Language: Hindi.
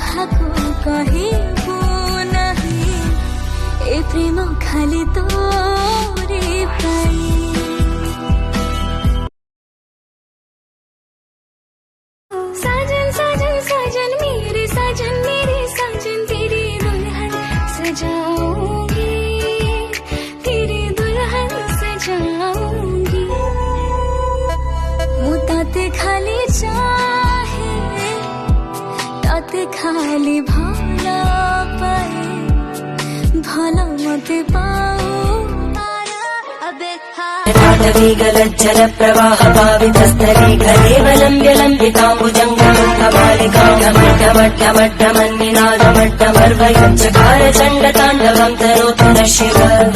काहाको कहिबो नाही ए प्रेम खाली तोरे पाई। साजन साजन साजन मेरे साजन तेरी दुल्हन सजाऊंगी, तेरी दुल्हन सजाऊंगी। मुताते खाली चाहे ताते खाली भला पाए, भला मते पाओ गलज्जल प्रवाह पावितस्थले कलेवलम्ब्य लम्बिताम्बुजङ्गमट्टमट्टमट्टमन्निनादमट्टमर्वयुच्चकार चण्डताण्डवं तनोतु नः शिवम्।